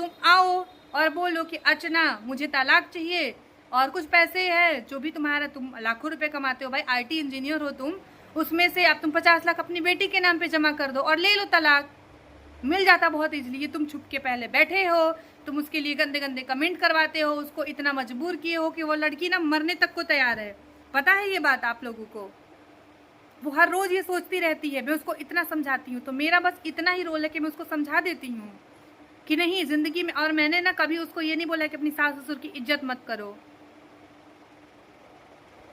तुम आओ और बोलो कि अर्चना मुझे तलाक चाहिए और कुछ पैसे है जो भी तुम्हारा, तुम लाखों रुपए कमाते हो भाई, आईटी इंजीनियर हो तुम, उसमें से आप तुम 50 लाख अपनी बेटी के नाम पे जमा कर दो और ले लो तलाक। मिल जाता बहुत इजीली। ये तुम छुप के पहले बैठे हो, तुम उसके लिए गंदे गंदे कमेंट करवाते हो, उसको इतना मजबूर किए हो कि वो लड़की ना मरने तक को तैयार है। पता है ये बात आप लोगों को? वो हर रोज ये सोचती रहती है। मैं उसको इतना समझाती हूँ, तो मेरा बस इतना ही रोल है कि मैं उसको समझा देती हूँ कि नहीं जिंदगी में। और मैंने ना कभी उसको ये नहीं बोला कि अपनी सास ससुर की इज्जत मत करो।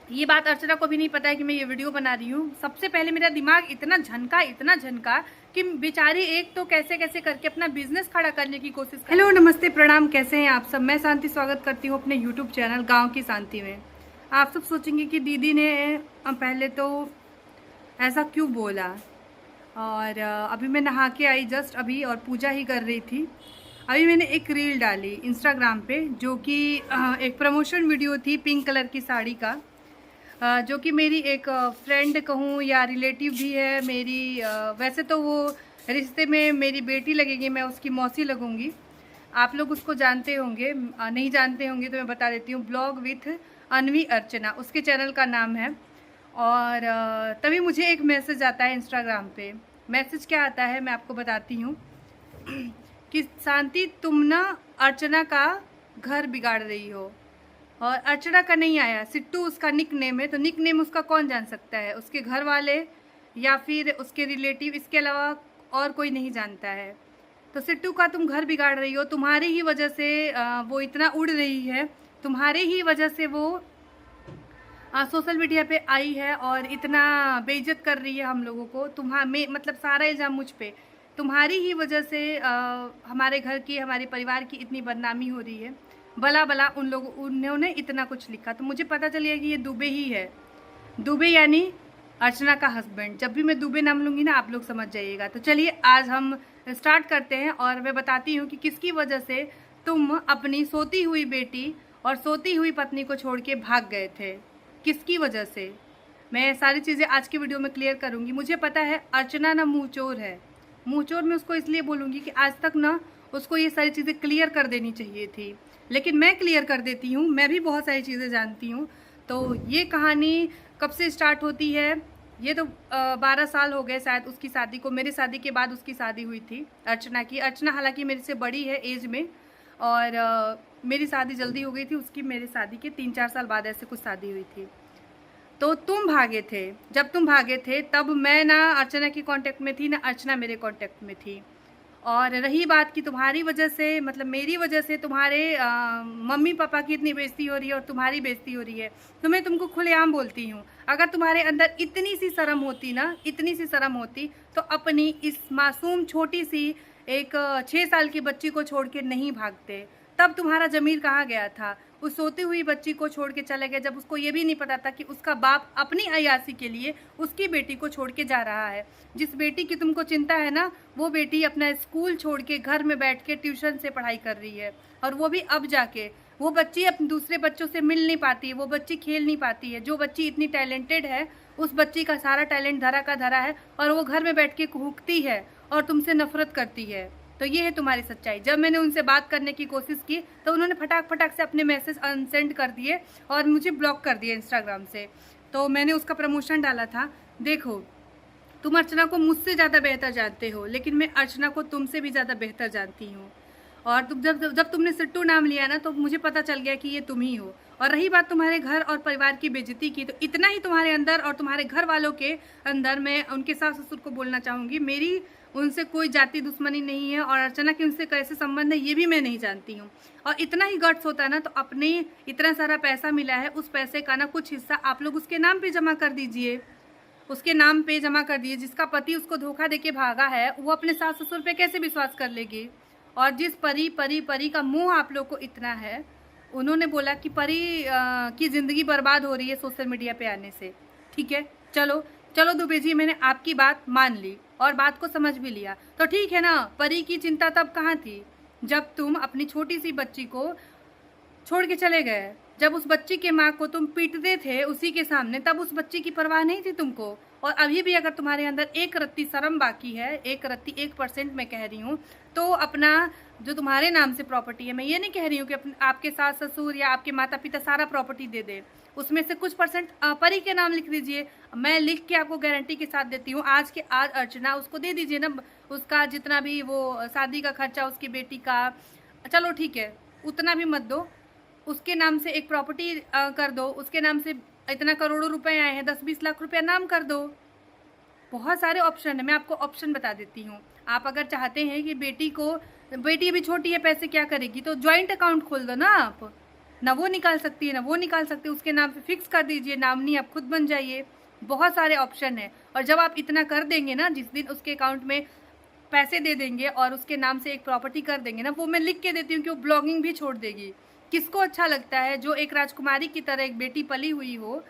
ये बात अर्चना को भी नहीं पता है कि मैं ये वीडियो बना रही हूँ। सबसे पहले मेरा दिमाग इतना झनका कि बेचारी एक तो कैसे कैसे करके अपना बिजनेस खड़ा करने की कोशिश कर। हेलो नमस्ते प्रणाम, कैसे हैं आप सब? मैं शांति स्वागत करती हूँ अपने यूट्यूब चैनल गाँव की शांति में। आप सब सोचेंगे कि दीदी ने पहले तो ऐसा क्यों बोला, और अभी मैं नहा के आई जस्ट अभी और पूजा ही कर रही थी। अभी मैंने एक रील डाली इंस्टाग्राम पे जो कि एक प्रमोशन वीडियो थी पिंक कलर की साड़ी का, जो कि मेरी एक फ्रेंड कहूँ या रिलेटिव भी है मेरी। वैसे तो वो रिश्ते में मेरी बेटी लगेगी, मैं उसकी मौसी लगूंगी। आप लोग उसको जानते होंगे, नहीं जानते होंगे तो मैं बता देती हूँ। ब्लॉग विथ अनवी अर्चना उसके चैनल का नाम है। और तभी मुझे एक मैसेज आता है इंस्टाग्राम पे। मैसेज क्या आता है मैं आपको बताती हूँ कि शांति तुम ना अर्चना का घर बिगाड़ रही हो। और अर्चना का नहीं आया, सिट्टू उसका निक नेम है। तो निक नेम उसका कौन जान सकता है? उसके घर वाले या फिर उसके रिलेटिव, इसके अलावा और कोई नहीं जानता है। तो सिट्टू का तुम घर बिगाड़ रही हो, तुम्हारी ही वजह से वो इतना उड़ रही है, तुम्हारी ही वजह से वो सोशल मीडिया पे आई है और इतना बेइज्जत कर रही है हम लोगों को। मतलब सारा इल्ज़ाम मुझ पे, तुम्हारी ही वजह से हमारे घर की, हमारे परिवार की इतनी बदनामी हो रही है। भला भला उन्होंने इतना कुछ लिखा तो मुझे पता चल गया कि ये दुबे ही है। दुबे यानी अर्चना का हस्बैंड। जब भी मैं दुबे नाम लूँगी ना आप लोग समझ जाइएगा। तो चलिए आज हम स्टार्ट करते हैं और मैं बताती हूँ कि किसकी वजह से तुम अपनी सोती हुई बेटी और सोती हुई पत्नी को छोड़ के भाग गए थे। किसकी वजह से, मैं सारी चीज़ें आज की वीडियो में क्लियर करूँगी। मुझे पता है अर्चना ना मुँह चोर है। मुँह चोर मैं उसको इसलिए बोलूँगी कि आज तक ना उसको ये सारी चीज़ें क्लियर कर देनी चाहिए थी, लेकिन मैं क्लियर कर देती हूँ। मैं भी बहुत सारी चीज़ें जानती हूँ। तो ये कहानी कब से स्टार्ट होती है? ये तो 12 साल हो गए शायद उसकी शादी को। मेरी शादी के बाद उसकी शादी हुई थी अर्चना की। अर्चना हालांकि मेरे से बड़ी है एज में, और मेरी शादी जल्दी हो गई थी, उसकी मेरे शादी के 3-4 साल बाद ऐसे कुछ शादी हुई थी। तो तुम भागे थे, जब तुम भागे थे तब मैं ना अर्चना की कांटेक्ट में थी ना अर्चना मेरे कांटेक्ट में थी। और रही बात कि तुम्हारी वजह से, मतलब मेरी वजह से तुम्हारे मम्मी पापा की इतनी बेइज्जती हो रही है और तुम्हारी बेइज्जती हो रही है, तो मैं तुमको खुलेआम बोलती हूँ, अगर तुम्हारे अंदर इतनी सी शर्म होती ना, इतनी सी शर्म होती, तो अपनी इस मासूम छोटी सी एक 6 साल की बच्ची को छोड़ के नहीं भागते। तब तुम्हारा ज़मीर कहाँ गया था? उस सोती हुई बच्ची को छोड़ के चले गए जब उसको ये भी नहीं पता था कि उसका बाप अपनी अय्यासी के लिए उसकी बेटी को छोड़ के जा रहा है। जिस बेटी की तुमको चिंता है ना, वो बेटी अपना स्कूल छोड़ के घर में बैठ के ट्यूशन से पढ़ाई कर रही है, और वो भी अब जाके। वो बच्ची अपने दूसरे बच्चों से मिल नहीं पाती है, वो बच्ची खेल नहीं पाती है। जो बच्ची इतनी टैलेंटेड है, उस बच्ची का सारा टैलेंट धरा का धरा है, और वो घर में बैठ के कूकती है और तुमसे नफरत करती है। तो ये है तुम्हारी सच्चाई। जब मैंने उनसे बात करने की कोशिश की तो उन्होंने फटाक से अपने मैसेज अनसेंड कर दिए और मुझे ब्लॉक कर दिया इंस्टाग्राम से। तो मैंने उसका प्रमोशन डाला था। देखो, तुम अर्चना को मुझसे ज़्यादा बेहतर जानते हो, लेकिन मैं अर्चना को तुमसे भी ज़्यादा बेहतर जानती हूँ। और तुम जब तुमने सिट्टू नाम लिया ना, तो मुझे पता चल गया कि ये तुम ही हो। और रही बात तुम्हारे घर और परिवार की बेइज्जती की, तो इतना ही तुम्हारे अंदर और तुम्हारे घर वालों के अंदर, मैं उनके सास ससुर को बोलना चाहूँगी, मेरी उनसे कोई जाति दुश्मनी नहीं है, और अर्चना के उनसे कैसे संबंध है ये भी मैं नहीं जानती हूँ। और इतना ही गट्स होता है ना, तो अपने इतना सारा पैसा मिला है, उस पैसे का ना कुछ हिस्सा आप लोग उसके नाम पे जमा कर दीजिए। उसके नाम पे जमा कर दिए। जिसका पति उसको धोखा देके भागा है, वो अपने सास ससुर पे कैसे विश्वास कर लेगी? और जिस परी का मुंह आप लोग को इतना है, उन्होंने बोला कि परी की ज़िंदगी बर्बाद हो रही है सोशल मीडिया पे आने से। ठीक है, चलो चलो दुबे जी, मैंने आपकी बात मान ली और बात को समझ भी लिया, तो ठीक है ना। परी की चिंता तब कहाँ थी? जब तुम अपनी छोटी सी बच्ची को छोड़ के चले गए। जब उस बच्ची के माँ को तुम पीटते थे उसी के सामने, तब उस बच्ची की परवाह नहीं थी तुमको। और अभी भी अगर तुम्हारे अंदर एक रत्ती शर्म बाकी है, एक रत्ती 1% मैं कह रही हूँ, तो अपना जो तुम्हारे नाम से प्रॉपर्टी है, मैं ये नहीं कह रही हूँ कि आपके सास ससुर या आपके माता पिता सारा प्रॉपर्टी दे दे, उसमें से कुछ परसेंट परी के नाम लिख दीजिए। मैं लिख के आपको गारंटी के साथ देती हूँ, आज के आज अर्चना उसको दे दीजिए ना, उसका जितना भी वो शादी का खर्चा उसकी बेटी का, चलो ठीक है उतना भी मत दो, उसके नाम से एक प्रॉपर्टी कर दो, उसके नाम से इतना करोड़ों रुपए आए हैं, 10-20 लाख रुपया नाम कर दो। बहुत सारे ऑप्शन है, मैं आपको ऑप्शन बता देती हूँ। आप अगर चाहते हैं कि बेटी अभी छोटी है, पैसे क्या करेगी, तो ज्वाइंट अकाउंट खोल दो ना आप, ना वो निकाल सकती है ना वो निकाल सकती है, उसके नाम पे फिक्स कर दीजिए, नामनी आप खुद बन जाइए। बहुत सारे ऑप्शन है। और जब आप इतना कर देंगे ना, जिस दिन उसके अकाउंट में पैसे दे देंगे और उसके नाम से एक प्रॉपर्टी कर देंगे ना, वो मैं लिख के देती हूँ कि वो ब्लॉगिंग भी छोड़ देगी। किसको अच्छा लगता है जो एक राजकुमारी की तरह एक बेटी पली हुई हो,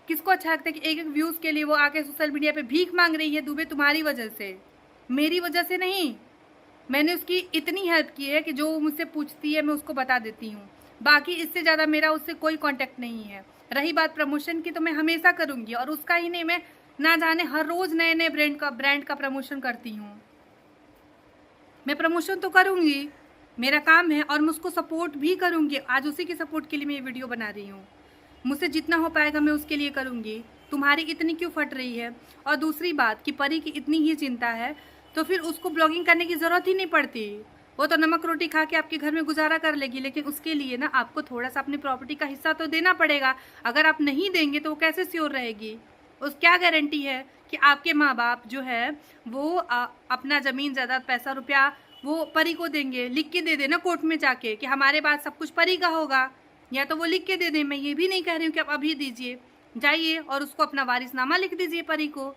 किसको अच्छा लगता है कि एक व्यूज के लिए वो आके सोशल मीडिया पे भीख मांग रही है दुबे, तुम्हारी वजह से, मेरी वजह से नहीं। मैंने उसकी इतनी हेल्प की है कि जो वो मुझसे पूछती है मैं उसको बता देती हूँ, बाकी इससे ज़्यादा मेरा उससे कोई कांटेक्ट नहीं है। रही बात प्रमोशन की, तो मैं हमेशा करूँगी, और उसका ही नहीं, मैं ना जाने हर रोज़ नए नए ब्रांड का प्रमोशन करती हूँ। मैं प्रमोशन तो करूँगी, मेरा काम है, और मैं उसको सपोर्ट भी करूँगी। आज उसी के सपोर्ट के लिए मैं ये वीडियो बना रही हूँ। मुझसे जितना हो पाएगा मैं उसके लिए करूँगी। तुम्हारी इतनी क्यों फट रही है? और दूसरी बात कि परी की इतनी ही चिंता है, तो फिर उसको ब्लॉगिंग करने की ज़रूरत ही नहीं पड़ती। वो तो नमक रोटी खा के आपके घर में गुजारा कर लेगी, लेकिन उसके लिए ना आपको थोड़ा सा अपनी प्रॉपर्टी का हिस्सा तो देना पड़ेगा। अगर आप नहीं देंगे तो वो कैसे श्योर रहेगी? उस क्या गारंटी है कि आपके माँ बाप जो है वो अपना ज़मीन जायदाद पैसा रुपया वो परी को देंगे? लिख के दे देना कोर्ट में जाके कि हमारे बाद सब कुछ परी का होगा, या तो वो लिख के दे दें। मैं ये भी नहीं कह रही हूँ कि आप अभी दीजिए, जाइए और उसको अपना वारिसनामा लिख दीजिए परी को।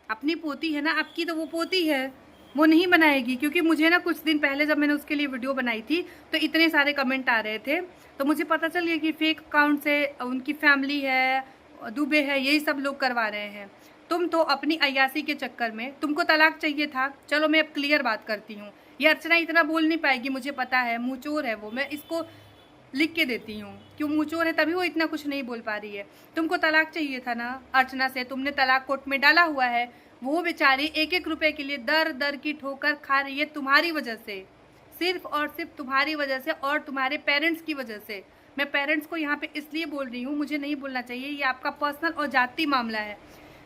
अपनी पोती है ना आपकी, तो वो पोती है, वो नहीं बनाएगी। क्योंकि मुझे ना कुछ दिन पहले जब मैंने उसके लिए वीडियो बनाई थी तो इतने सारे कमेंट आ रहे थे, तो मुझे पता चल गया कि फेक अकाउंट से उनकी फैमिली है, दुबे है, यही सब लोग करवा रहे हैं। तुम तो अपनी अय्यासी के चक्कर में, तुमको तलाक चाहिए था। चलो मैं अब क्लियर बात करती हूँ, ये अर्चना इतना बोल नहीं पाएगी, मुझे पता है, मुँह चोर है वो, मैं इसको लिख के देती हूँ। क्यों मुँह चोर है, तभी वो इतना कुछ नहीं बोल पा रही है। तुमको तलाक चाहिए था ना अर्चना से, तुमने तलाक कोर्ट में डाला हुआ है। वो बेचारी एक एक रुपए के लिए दर दर की ठोकर खा रही है तुम्हारी वजह से, सिर्फ और सिर्फ तुम्हारी वजह से और तुम्हारे पेरेंट्स की वजह से। मैं पेरेंट्स को यहाँ पे इसलिए बोल रही हूँ, मुझे नहीं बोलना चाहिए, ये आपका पर्सनल और जाति मामला है,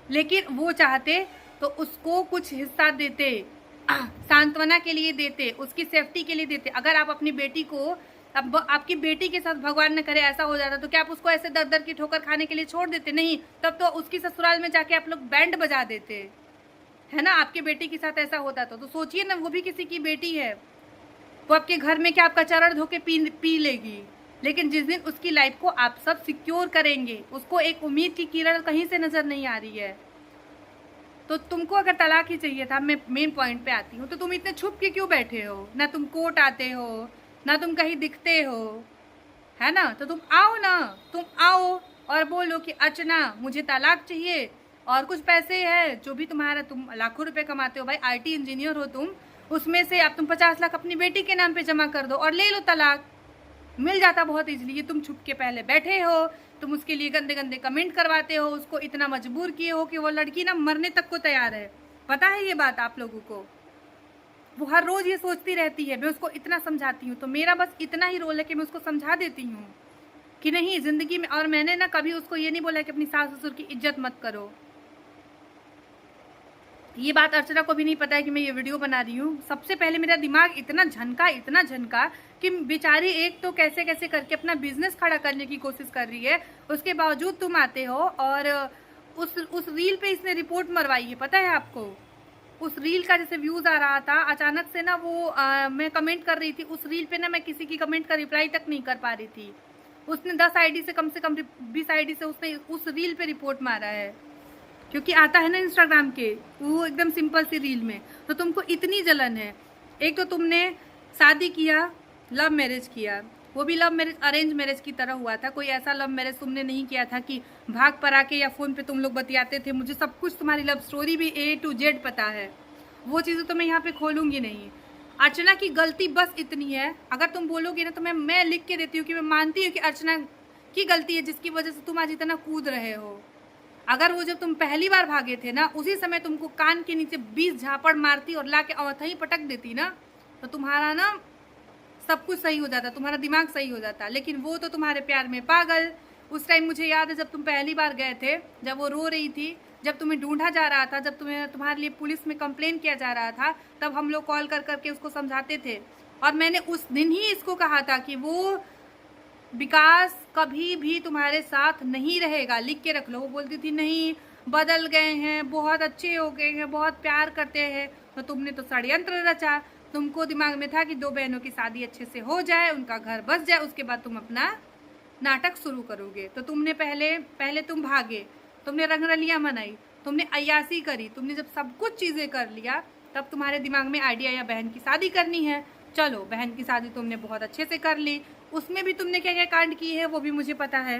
लेकिन वो चाहते तो उसको कुछ हिस्सा देते, सांत्वना के लिए देते, उसकी सेफ्टी के लिए देते। अगर आप अपनी बेटी को, अब आपकी बेटी के साथ भगवान न करे ऐसा हो जाता, तो क्या आप उसको ऐसे दर दर की ठोकर खाने के लिए छोड़ देते? नहीं, तब तो उसकी ससुराल में जाके आप लोग बैंड बजा देते, है ना। आपके बेटी के साथ ऐसा होता तो सोचिए ना, वो भी किसी की बेटी है, वो आपके घर में क्या आपका चरण धो के पी लेगी। लेकिन जिस दिन उसकी लाइफ को आप सब सिक्योर करेंगे, उसको एक उम्मीद की किरण कहीं से नजर नहीं आ रही है। तो तुमको अगर तलाक ही चाहिए था, मैं मेन पॉइंट पे आती हूँ, तो तुम इतने छुप के क्यों बैठे हो? ना तुम कोर्ट आते हो, ना तुम कहीं दिखते हो, है ना। तो तुम आओ ना, तुम आओ और बोलो कि अर्चना मुझे तलाक चाहिए, और कुछ पैसे है जो भी तुम्हारा, तुम लाखों रुपए कमाते हो भाई, आईटी इंजीनियर हो तुम, उसमें से आप तुम 50 लाख अपनी बेटी के नाम पे जमा कर दो और ले लो तलाक, मिल जाता बहुत इजीली। ये तुम छुप के पहले बैठे हो, तुम उसके लिए गंदे गंदे कमेंट करवाते हो, उसको इतना मजबूर किए हो कि वो लड़की ना मरने तक को तैयार है। पता है ये बात आप लोगों को? वो हर रोज ये सोचती रहती है, मैं उसको इतना समझाती हूँ, तो मेरा बस इतना ही रोल है कि मैं उसको समझा देती हूँ कि नहीं जिंदगी में। और मैंने ना कभी उसको ये नहीं बोला कि अपनी सास ससुर की इज्जत मत करो। ये बात अर्चना को भी नहीं पता है कि मैं ये वीडियो बना रही हूँ। सबसे पहले मेरा दिमाग इतना झनका कि बेचारी एक तो कैसे कैसे करके अपना बिजनेस खड़ा करने की कोशिश कर रही है, उसके बावजूद तुम आते हो और उस रील पे इसने रिपोर्ट मरवाई है, पता है आपको? उस रील का जैसे व्यूज आ रहा था, अचानक से ना वो मैं कमेंट कर रही थी उस रील पे ना, मैं किसी की कमेंट का रिप्लाई तक नहीं कर पा रही थी। उसने 10 आईडी से कम 20 आईडी से उसने उस रील पे रिपोर्ट मारा है, क्योंकि आता है ना इंस्टाग्राम के वो एकदम सिंपल सी रील में। तो तुमको इतनी जलन है। एक तो तुमने शादी किया, लव मैरिज किया, वो भी लव मैरिज अरेंज मैरिज की तरह हुआ था। कोई ऐसा लव मैरिज तुमने नहीं किया था कि भाग पर आके या फोन पे तुम लोग बतियाते थे। मुझे सब कुछ तुम्हारी लव स्टोरी भी A to Z पता है, वो चीज़ें तो मैं यहाँ पे खोलूंगी नहीं। अर्चना की गलती बस इतनी है, अगर तुम बोलोगे ना तो मैं लिख के देती हूँ कि मैं मानती हूँ कि अर्चना की गलती है, जिसकी वजह से तुम आज इतना कूद रहे हो। अगर वो जब तुम पहली बार भागे थे ना, उसी समय तुमको कान के नीचे 20 झापड़ मारती और ला के अवथा ही पटक देती ना, तो तुम्हारा ना सब कुछ सही हो जाता, तुम्हारा दिमाग सही हो जाता। लेकिन वो तो तुम्हारे प्यार में पागल। उस टाइम मुझे याद है जब तुम पहली बार गए थे, जब वो रो रही थी, जब तुम्हें ढूंढा जा रहा था, जब तुम्हारे लिए पुलिस में कंप्लेन किया जा रहा था, तब हम लोग कॉल कर करके उसको समझाते थे। और मैंने उस दिन ही इसको कहा था कि वो विकास कभी भी तुम्हारे साथ नहीं रहेगा, लिख के रख लो। वो बोलती थी नहीं, बदल गए हैं, बहुत अच्छे हो गए हैं, बहुत प्यार करते हैं। तो तुमने तो षड्यंत्र रचा। तुमको दिमाग में था कि दो बहनों की शादी अच्छे से हो जाए, उनका घर बस जाए, उसके बाद तुम अपना नाटक शुरू करोगे। तो तुमने पहले तुम भागे, तुमने रंगरलियां मनाई, तुमने अय्यासी करी। तुमने जब सब कुछ चीजें कर लिया, तब तुम्हारे दिमाग में आइडिया या बहन की शादी करनी है। चलो, बहन की शादी तुमने बहुत अच्छे से कर ली। उसमें भी तुमने क्या क्या कांड किए हैं वो भी मुझे पता है,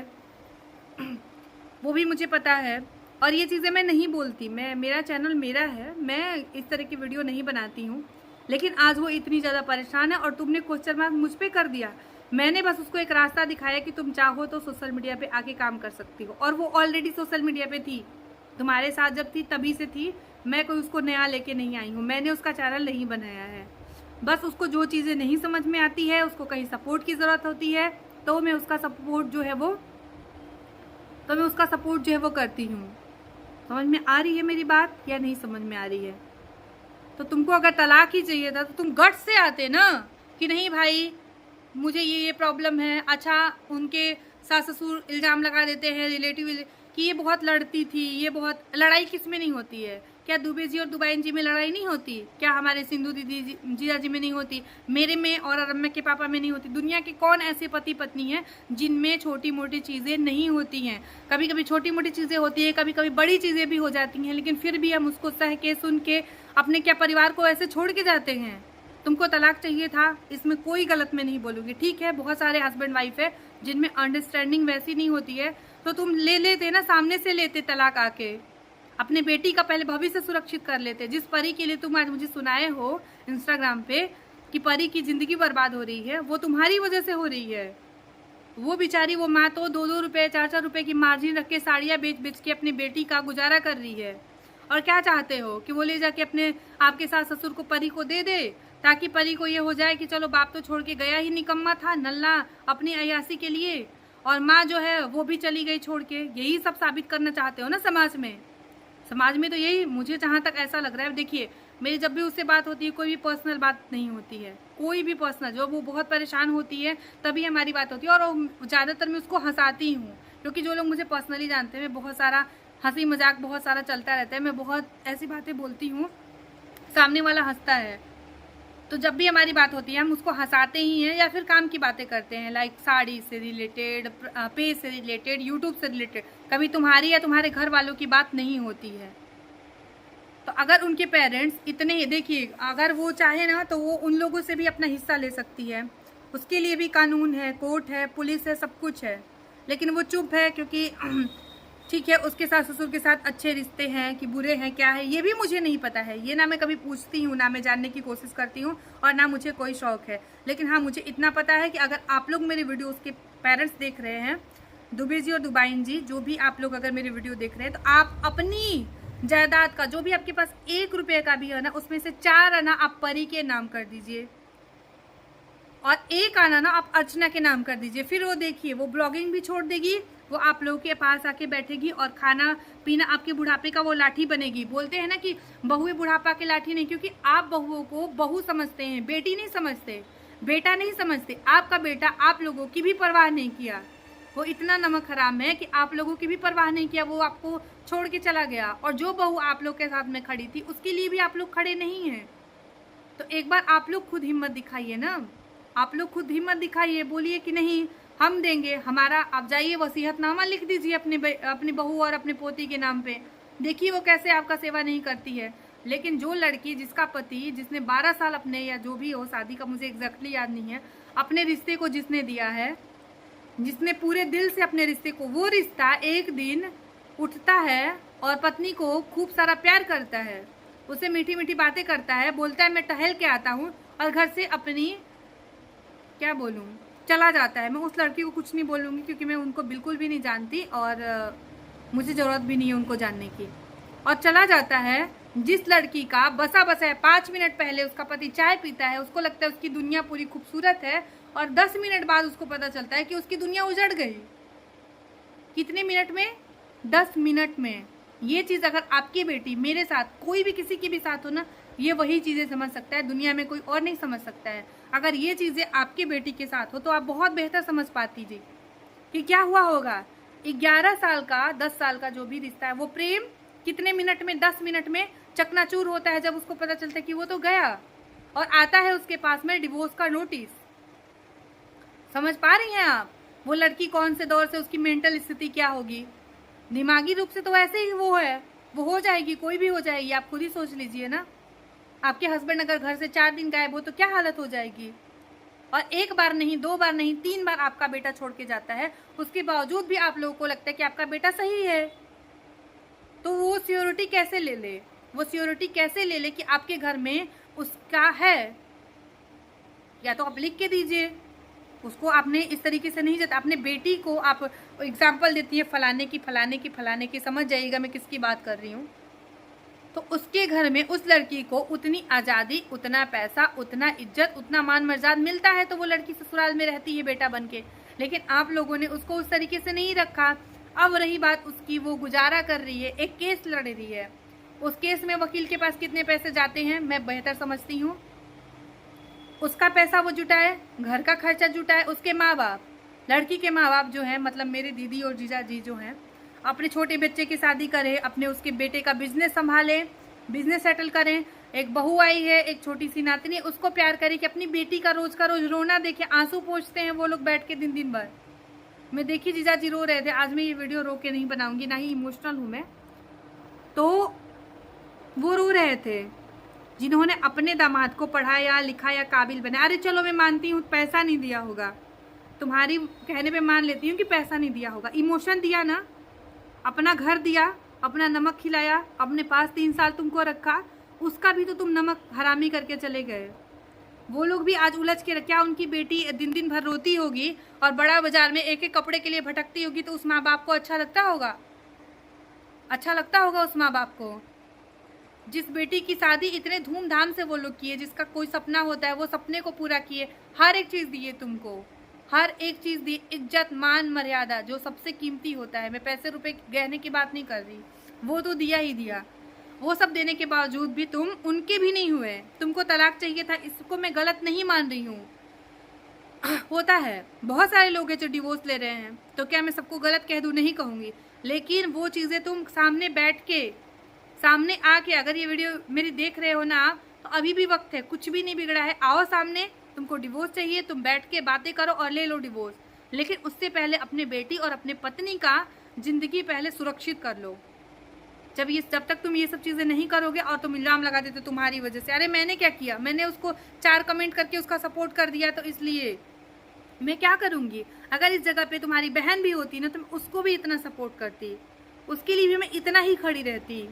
वो भी मुझे पता है। और ये चीज़ें मैं नहीं बोलती, मेरा चैनल मेरा है, मैं इस तरह की वीडियो नहीं बनाती हूँ। लेकिन आज वो इतनी ज़्यादा परेशान है और तुमने क्वेश्चन मार्क मुझ पर कर दिया। मैंने बस उसको एक रास्ता दिखाया कि तुम चाहो तो सोशल मीडिया पे आके काम कर सकती हो, और वो ऑलरेडी सोशल मीडिया पे थी, तुम्हारे साथ जब थी तभी से थी। मैं कोई उसको नया लेके नहीं आई हूँ, मैंने उसका चैनल नहीं बनाया है। बस उसको जो चीज़ें नहीं समझ में आती है, उसको कहीं सपोर्ट की ज़रूरत होती है, तो मैं उसका सपोर्ट जो है वो करती हूँ। समझ में आ रही है मेरी बात या नहीं समझ में आ रही है? तो तुमको अगर तलाक ही चाहिए था तो तुम गट से आते ना, कि नहीं भाई मुझे ये प्रॉब्लम है। अच्छा, उनके सास ससुर इल्ज़ाम लगा देते हैं, रिलेटिव, कि ये बहुत लड़ती थी, ये बहुत। लड़ाई किस में नहीं होती है? क्या दुबे जी और दुबाइन जी में लड़ाई नहीं होती? क्या हमारे सिंधु दीदी जीजा जी में नहीं होती? मेरे में और रम्या के पापा में नहीं होती? दुनिया के कौन ऐसे पति पत्नी हैं जिनमें छोटी मोटी चीज़ें नहीं होती हैं? कभी कभी छोटी मोटी चीज़ें होती हैं, कभी कभी बड़ी चीज़ें भी हो जाती हैं, लेकिन फिर भी हम उसको सह के, सुन के, अपने क्या परिवार को ऐसे छोड़ के जाते हैं। तुमको तलाक चाहिए था, इसमें कोई गलत मैं नहीं बोलूँगी। ठीक है, बहुत सारे हस्बैंड वाइफ है जिनमें अंडरस्टैंडिंग वैसी नहीं होती है, तो तुम ले लेते ना, सामने से लेते तलाक आके, अपने बेटी का पहले भविष्य सुरक्षित कर लेते। जिस परी के लिए तुम आज मुझे सुनाए हो इंस्टाग्राम पे कि परी की जिंदगी बर्बाद हो रही है, वो तुम्हारी वजह से हो रही है। वो बेचारी, वो माँ तो 2-2 रुपये 4-4 रुपये की मार्जिन रख के साड़ियाँ बेच के अपनी बेटी का गुजारा कर रही है। और क्या चाहते हो कि वो ले जाके अपने आपके सास ससुर को परी को दे दे, ताकि परी को ये हो जाए कि चलो बाप तो छोड़ के गया ही, निकम्मा था नल्ला अपनी अय्यासी के लिए, और माँ जो है वो भी चली गई छोड़ के। यही सब साबित करना चाहते हो ना समाज में? समाज में तो यही, मुझे जहाँ तक ऐसा लग रहा है। देखिए, मेरी जब भी उससे बात होती है, कोई भी पर्सनल बात नहीं होती है, कोई भी पर्सनल, जो वो बहुत परेशान होती है तभी हमारी बात होती है। और ज़्यादातर मैं उसको हंसाती हूँ, क्योंकि जो लोग मुझे पर्सनली जानते हैं, मैं बहुत सारा हंसी मजाक बहुत सारा चलता रहता है। मैं बहुत ऐसी बातें बोलती हूँ, सामने वाला हंसता है। तो जब भी हमारी बात होती है, हम उसको हंसाते ही हैं या फिर काम की बातें करते हैं, लाइक साड़ी से रिलेटेड, पे से रिलेटेड, यूट्यूब से रिलेटेड। कभी तुम्हारी या तुम्हारे घर वालों की बात नहीं होती है। तो अगर उनके पेरेंट्स इतने, देखिए, अगर वो चाहे ना तो वो उन लोगों से भी अपना हिस्सा ले सकती है, उसके लिए भी कानून है, कोर्ट है, पुलिस है, सब कुछ है। लेकिन वो चुप है, क्योंकि ठीक है, उसके सास ससुर के साथ अच्छे रिश्ते हैं कि बुरे हैं, क्या है, ये भी मुझे नहीं पता है। ये ना मैं कभी पूछती हूँ, ना मैं जानने की कोशिश करती हूँ, और ना मुझे कोई शौक है। लेकिन हाँ, मुझे इतना पता है कि अगर आप लोग मेरे वीडियोस के पेरेंट्स देख रहे हैं, दुबे जी और दुबाइन जी, जो भी आप लोग अगर मेरे वीडियो देख रहे हैं, तो आप अपनी जायदाद का, जो भी आपके पास 1 रुपये का भी है ना, उसमें से 4 आना आप परी के नाम कर दीजिए, और 1 आना ना आप अर्चना के नाम कर दीजिए। फिर वो देखिए, वो ब्लॉगिंग भी छोड़ देगी, वो आप लोगों के पास आके बैठेगी, और खाना पीना आपके बुढ़ापे का वो लाठी बनेगी। बोलते हैं ना कि बहुएं बुढ़ापा की लाठी नहीं, क्योंकि आप बहुओं को बहू समझते हैं, बेटी नहीं समझते, बेटा नहीं समझते। आपका बेटा आप लोगों की भी परवाह नहीं किया, वो इतना नमक हराम है कि आप लोगों की भी परवाह नहीं किया, वो आपको छोड़ के चला गया। और जो बहू आप लोग के साथ में खड़ी थी, उसके लिए भी आप लोग खड़े नहीं हैं। तो एक बार आप लोग खुद हिम्मत दिखाइए ना, आप लोग खुद हिम्मत दिखाइए, बोलिए कि नहीं हम देंगे हमारा। आप जाइए वसीयतनामा लिख दीजिए अपनी बहू और अपने पोती के नाम पे, देखिए वो कैसे आपका सेवा नहीं करती है। लेकिन जो लड़की, जिसका पति, जिसने 12 साल अपने, या जो भी हो, शादी का मुझे एग्जैक्टली याद नहीं है, अपने रिश्ते को जिसने दिया है, जिसने पूरे दिल से अपने रिश्ते को, वो रिश्ता एक दिन उठता है और पत्नी को खूब सारा प्यार करता है, उसे मीठी मीठी बातें करता है, बोलता है मैं टहल के आता हूँ, और घर से अपनी, क्या बोलूँ, चला जाता है। मैं उस लड़की को कुछ नहीं बोलूँगी, क्योंकि मैं उनको बिल्कुल भी नहीं जानती, और मुझे ज़रूरत भी नहीं है उनको जानने की। और चला जाता है, जिस लड़की का बसा बसा है 5 मिनट पहले उसका पति चाय पीता है, उसको लगता है उसकी दुनिया पूरी खूबसूरत है, और 10 मिनट बाद उसको पता चलता है कि उसकी दुनिया उजड़ गई। कितने मिनट में? 10 मिनट में। ये चीज़ अगर आपकी बेटी मेरे साथ, कोई भी किसी के भी साथ हो ना, ये वही चीज़ें समझ सकता है, दुनिया में कोई और नहीं समझ सकता है। अगर ये चीज़ें आपकी बेटी के साथ हो तो आप बहुत बेहतर समझ पाती जी कि क्या हुआ होगा। 11 साल का, 10 साल का जो भी रिश्ता है, वो प्रेम कितने मिनट में? 10 मिनट में चकनाचूर होता है जब उसको पता चलता है कि वो तो गया, और आता है उसके पास में डिवोर्स का नोटिस। समझ पा रही हैं आप वो लड़की कौन से दौर से, उसकी मेंटल स्थिति क्या होगी? दिमागी रूप से तो वैसे ही वो है, वो हो जाएगी, कोई भी हो जाएगी, आप खुद ही सोच लीजिए ना। आपके हस्बैंड अगर घर से 4 दिन गायब हो तो क्या हालत हो जाएगी? और एक बार नहीं, 2 बार नहीं, 3 बार आपका बेटा छोड़ के जाता है, उसके बावजूद भी आप लोगों को लगता है कि आपका बेटा सही है। तो वो सिक्योरिटी कैसे ले ले? वो सिक्योरिटी कैसे ले ले कि आपके घर में उसका है? या तो आप लिख के दीजिए उसको। आपने इस तरीके से नहीं जाता, अपने बेटी को आप एग्जाम्पल देती है फलाने की फलाने की फलाने की, समझ जाइएगा मैं किसकी बात कर रही हूँ। तो उसके घर में उस लड़की को उतनी आज़ादी, उतना पैसा, उतना इज्जत, उतना मान मर्यादा मिलता है, तो वो लड़की ससुराल में रहती है बेटा बन के। लेकिन आप लोगों ने उसको उस तरीके से नहीं रखा। अब रही बात उसकी, वो गुजारा कर रही है, एक केस लड़ रही है। उस केस में वकील के पास कितने पैसे जाते हैं मैं बेहतर समझती हूँ। उसका पैसा वो जुटाए, घर का खर्चा जुटाए, उसके माँ बाप, लड़की के माँ बाप जो हैं, मतलब मेरे दीदी और जीजा जी जो हैं, अपने छोटे बच्चे की शादी करें, अपने उसके बेटे का बिजनेस संभालें, बिजनेस सेटल करें। एक बहू आई है, एक छोटी सी नातनी, उसको प्यार करे कि अपनी बेटी का रोज रोना देखे, आंसू पोंछते हैं वो लोग बैठ के दिन दिन भर। मैं देखी जीजा जी रो रहे थे। आज मैं ये वीडियो रो के नहीं बनाऊंगी, ना ही इमोशनल हूँ मैं, तो वो रो रहे थे जिन्होंने अपने दामाद को पढ़ाया लिखाया, काबिल बनाया। अरे चलो मैं मानती हूँ पैसा नहीं दिया होगा, तुम्हारी कहने पे मान लेती हूँ कि पैसा नहीं दिया होगा, इमोशन दिया ना, अपना घर दिया, अपना नमक खिलाया, अपने पास 3 साल तुमको रखा, उसका भी तो तुम नमक हरामी करके चले गए। वो लोग भी आज उलझ के, क्या उनकी बेटी दिन दिन भर रोती होगी और बड़ा बाजार में एक एक कपड़े के लिए भटकती होगी, तो उस माँ बाप को अच्छा लगता होगा? अच्छा लगता होगा उस माँ बाप को? जिस बेटी की शादी इतने धूमधाम से वो लोग किए, जिसका कोई सपना होता है वो सपने को पूरा किए, हर एक चीज़ दिए तुमको, हर एक चीज़ दी, इज्जत मान मर्यादा जो सबसे कीमती होता है। मैं पैसे रुपए गहने की बात नहीं कर रही, वो तो दिया ही दिया। वो सब देने के बावजूद भी तुम उनके भी नहीं हुए, तुमको तलाक चाहिए था। इसको मैं गलत नहीं मान रही हूँ, होता है, बहुत सारे लोग हैं जो डिवोर्स ले रहे हैं, तो क्या मैं सबको गलत कह दूँ? नहीं कहूँगी, लेकिन वो चीज़ें तुम सामने बैठ के, सामने आके, अगर ये वीडियो मेरी देख रहे हो ना आप, तो अभी भी वक्त है, कुछ भी नहीं बिगड़ा है, आओ सामने। तुमको डिवोर्स चाहिए, तुम बैठ के बातें करो और ले लो डिवोर्स, लेकिन उससे पहले अपने बेटी और अपने पत्नी का जिंदगी पहले सुरक्षित कर लो। जब तक तुम ये सब चीज़ें नहीं करोगे और तुम इल्ज़ाम लगा देते तुम्हारी वजह से, अरे मैंने क्या किया, मैंने उसको 4 कमेंट करके उसका सपोर्ट कर दिया तो इसलिए मैं क्या करूँगी? अगर इस जगह पे तुम्हारी बहन भी होती ना तो मैं उसको भी इतना सपोर्ट करती, उसके लिए भी मैं इतना ही खड़ी रहती।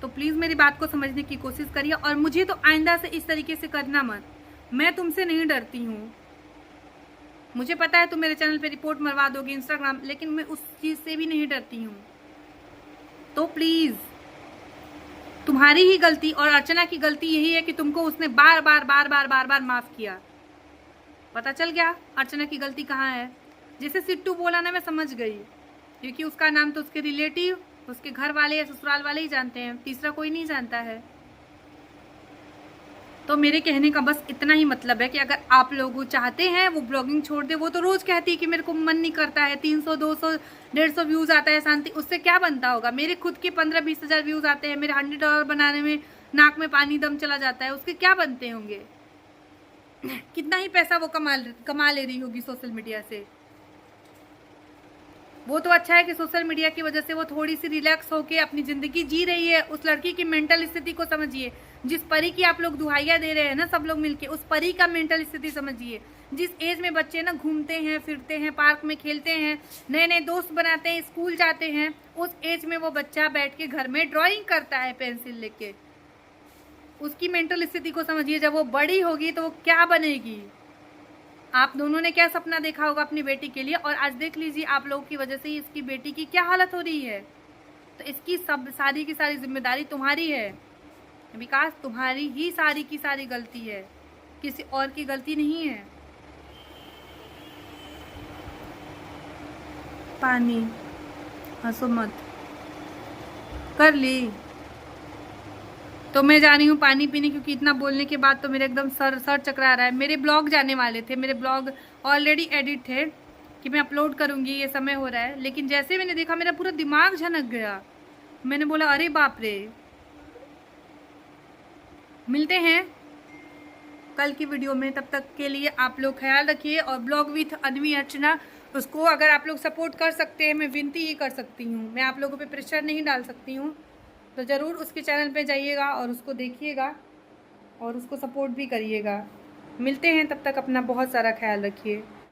तो प्लीज़ मेरी बात को समझने की कोशिश करिए, और मुझे तो आइंदा से इस तरीके से करना मत। मैं तुमसे नहीं डरती हूँ, मुझे पता है तुम मेरे चैनल पे रिपोर्ट मरवा दोगे इंस्टाग्राम, लेकिन मैं उस चीज़ से भी नहीं डरती हूँ। तो प्लीज़, तुम्हारी ही गलती और अर्चना की गलती यही है कि तुमको उसने बार बार बार बार बार बार माफ़ किया। पता चल गया अर्चना की गलती कहाँ है। जैसे सिट्टू बोला ना, मैं समझ गई, क्योंकि उसका नाम तो उसके रिलेटिव, उसके घर वाले या ससुराल वाले ही जानते हैं, तीसरा कोई नहीं जानता है। तो मेरे कहने का बस इतना ही मतलब है कि अगर आप लोग चाहते हैं वो ब्लॉगिंग छोड़ दे, वो तो रोज़ कहती है कि मेरे को मन नहीं करता है, 300 200 150 व्यूज़ आता है शांति, उससे क्या बनता होगा? मेरे खुद के 15-20 हज़ार व्यूज़ आते हैं, मेरे $100 बनाने में नाक में पानी दम चला जाता है, उसके क्या बनते होंगे? कितना ही पैसा वो कमा ले रही होगी सोशल मीडिया से। वो तो अच्छा है कि सोशल मीडिया की वजह से वो थोड़ी सी रिलैक्स होके अपनी ज़िंदगी जी रही है। उस लड़की की मेंटल स्थिति को समझिए, जिस परी की आप लोग दुहाइयाँ दे रहे हैं ना सब लोग मिलके, उस परी का मेंटल स्थिति समझिए। जिस एज में बच्चे ना घूमते हैं, फिरते हैं, पार्क में खेलते हैं, नए नए दोस्त बनाते हैं, स्कूल जाते हैं, उस एज में वो बच्चा बैठ के घर में ड्राइंग करता है पेंसिल लेके। उसकी मेंटल स्थिति को समझिए। जब वो बड़ी होगी तो वो क्या बनेगी? आप दोनों ने क्या सपना देखा होगा अपनी बेटी के लिए, और आज देख लीजिए आप लोगों की वजह से इसकी बेटी की क्या हालत हो रही है। तो इसकी सब सारी की सारी जिम्मेदारी तुम्हारी है विकास, तुम्हारी ही सारी की सारी गलती है, किसी और की गलती नहीं है। पानी, हंसो मत। कर ली तो मैं जा रही हूँ पानी पीने, क्योंकि इतना बोलने के बाद तो मेरे एकदम सर चकरा रहा है। मेरे ब्लॉग जाने वाले थे, मेरे ब्लॉग ऑलरेडी एडिट थे कि मैं अपलोड करूँगी, ये समय हो रहा है, लेकिन जैसे मैंने देखा मेरा पूरा दिमाग झनक गया। मैंने बोला अरे बाप रे। मिलते हैं कल की वीडियो में, तब तक के लिए आप लोग ख्याल रखिए। और ब्लॉग विथ अनवी अर्चना, उसको अगर आप लोग सपोर्ट कर सकते हैं, मैं विनती ही कर सकती हूँ, मैं आप लोगों पे प्रेशर नहीं डाल सकती हूँ, तो ज़रूर उसके चैनल पे जाइएगा और उसको देखिएगा और उसको सपोर्ट भी करिएगा। मिलते हैं, तब तक अपना बहुत सारा ख्याल रखिए।